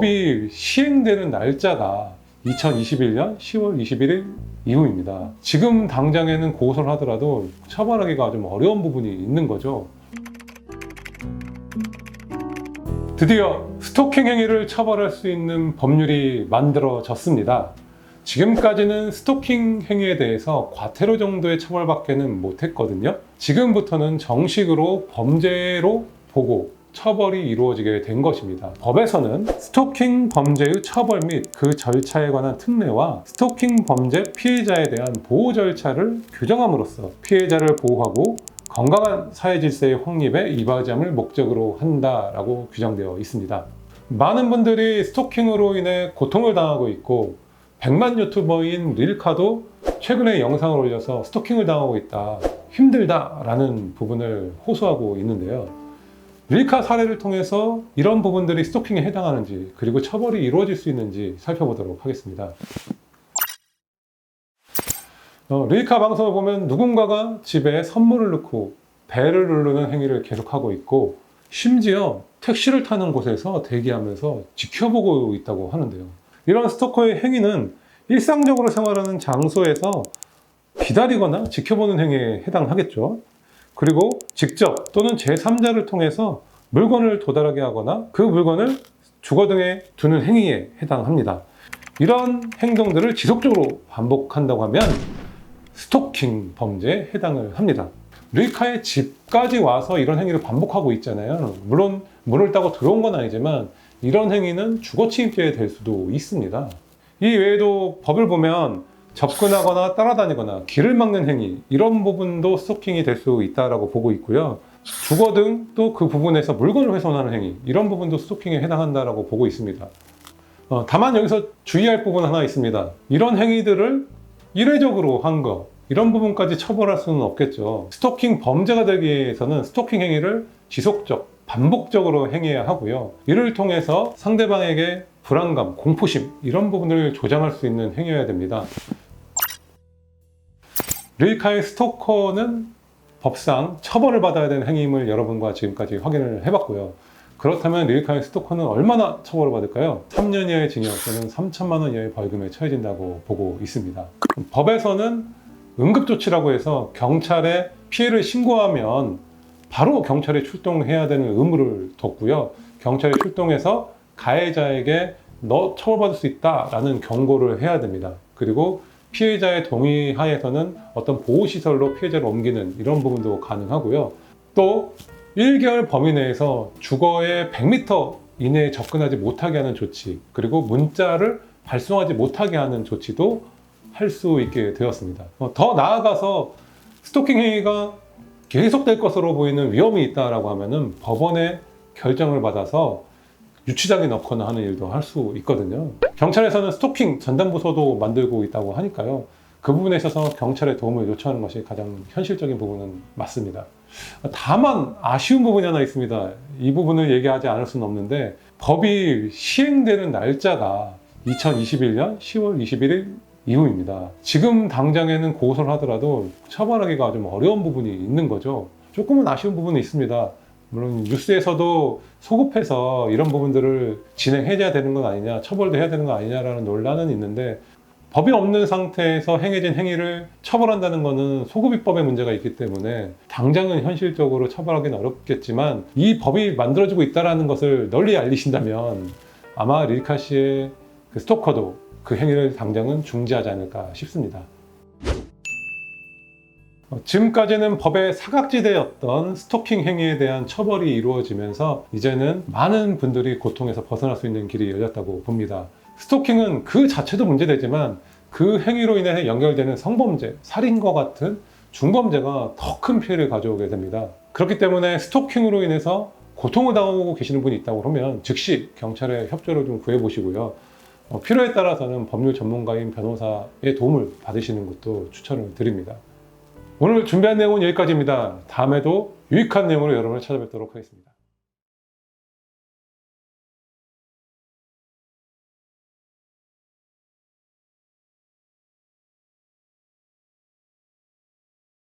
법이 시행되는 날짜가 2021년 10월 21일 이후입니다. 지금 당장에는 고소를 하더라도 처벌하기가 좀 어려운 부분이 있는 거죠. 드디어 스토킹 행위를 처벌할 수 있는 법률이 만들어졌습니다. 지금까지는 스토킹 행위에 대해서 과태료 정도의 처벌밖에는 못했거든요. 지금부터는 정식으로 범죄로 보고 처벌이 이루어지게 된 것입니다. 법에서는 스토킹 범죄의 처벌 및 그 절차에 관한 특례와 스토킹 범죄 피해자에 대한 보호 절차를 규정함으로써 피해자를 보호하고 건강한 사회 질서의 확립에 이바지함을 목적으로 한다라고 규정되어 있습니다. 많은 분들이 스토킹으로 인해 고통을 당하고 있고 100만 유튜버인 릴카도 최근에 영상을 올려서 스토킹을 당하고 있다, 힘들다라는 부분을 호소하고 있는데요. 릴카 사례를 통해서 이런 부분들이 스토킹에 해당하는지 그리고 처벌이 이루어질 수 있는지 살펴보도록 하겠습니다. 릴카 방송을 보면 누군가가 집에 선물을 넣고 벨을 누르는 행위를 계속하고 있고 심지어 택시를 타는 곳에서 대기하면서 지켜보고 있다고 하는데요. 이런 스토커의 행위는 일상적으로 생활하는 장소에서 기다리거나 지켜보는 행위에 해당하겠죠. 그리고 직접 또는 제3자를 통해서 물건을 도달하게 하거나 그 물건을 주거 등에 두는 행위에 해당합니다. 이런 행동들을 지속적으로 반복한다고 하면 스토킹 범죄에 해당을 합니다. 릴카의 집까지 와서 이런 행위를 반복하고 있잖아요. 물론 문을 따고 들어온 건 아니지만 이런 행위는 주거침입죄에 될 수도 있습니다. 이 외에도 법을 보면 접근하거나 따라다니거나 길을 막는 행위, 이런 부분도 스토킹이 될 수 있다고 보고 있고요. 주거 등 또 그 부분에서 물건을 훼손하는 행위, 이런 부분도 스토킹에 해당한다고 보고 있습니다. 다만 여기서 주의할 부분 하나 있습니다. 이런 행위들을 이례적으로 한 거, 이런 부분까지 처벌할 수는 없겠죠. 스토킹 범죄가 되기 위해서는 스토킹 행위를 지속적, 반복적으로 행해야 하고요. 이를 통해서 상대방에게 불안감, 공포심, 이런 부분을 조장할 수 있는 행위여야 됩니다. 릴카의 스토커는 법상 처벌을 받아야 되는 행위임을 여러분과 지금까지 확인을 해봤고요. 그렇다면 릴카의 스토커는 얼마나 처벌을 받을까요? 3년 이하의 징역 또는 3천만 원 이하의 벌금에 처해진다고 보고 있습니다. 법에서는 응급조치라고 해서 경찰에 피해를 신고하면 바로 경찰에 출동해야 되는 의무를 뒀고요. 경찰에 출동해서 가해자에게 너 처벌받을 수 있다라는 경고를 해야 됩니다. 그리고 피해자의 동의 하에서는 어떤 보호시설로 피해자를 옮기는 이런 부분도 가능하고요. 또 1개월 범위 내에서 주거에 100m 이내에 접근하지 못하게 하는 조치, 그리고 문자를 발송하지 못하게 하는 조치도 할 수 있게 되었습니다. 더 나아가서 스토킹 행위가 계속될 것으로 보이는 위험이 있다라고 하면은 법원의 결정을 받아서 유치장에 넣거나 하는 일도 할 수 있거든요. 경찰에서는 스토킹 전담부서도 만들고 있다고 하니까요. 그 부분에 있어서 경찰의 도움을 요청하는 것이 가장 현실적인 부분은 맞습니다. 다만 아쉬운 부분이 하나 있습니다. 이 부분을 얘기하지 않을 수는 없는데 법이 시행되는 날짜가 2021년 10월 21일 이후입니다. 지금 당장에는 고소를 하더라도 처벌하기가 좀 어려운 부분이 있는 거죠. 조금은 아쉬운 부분이 있습니다. 물론 뉴스에서도 소급해서 이런 부분들을 진행해야 되는 건 아니냐, 처벌도 해야 되는 거 아니냐라는 논란은 있는데 법이 없는 상태에서 행해진 행위를 처벌한다는 것은 소급입법의 문제가 있기 때문에 당장은 현실적으로 처벌하기는 어렵겠지만 이 법이 만들어지고 있다는 것을 널리 알리신다면 아마 릴카 씨의 그 스토커도 그 행위를 당장은 중지하지 않을까 싶습니다. 지금까지는 법의 사각지대였던 스토킹 행위에 대한 처벌이 이루어지면서 이제는 많은 분들이 고통에서 벗어날 수 있는 길이 열렸다고 봅니다. 스토킹은 그 자체도 문제되지만 그 행위로 인해 연결되는 성범죄, 살인과 같은 중범죄가 더 큰 피해를 가져오게 됩니다. 그렇기 때문에 스토킹으로 인해서 고통을 당하고 계시는 분이 있다고 하면 즉시 경찰의 협조를 좀 구해보시고요. 필요에 따라서는 법률 전문가인 변호사의 도움을 받으시는 것도 추천을 드립니다. 오늘 준비한 내용은 여기까지입니다. 다음에도 유익한 내용으로 여러분을 찾아뵙도록 하겠습니다.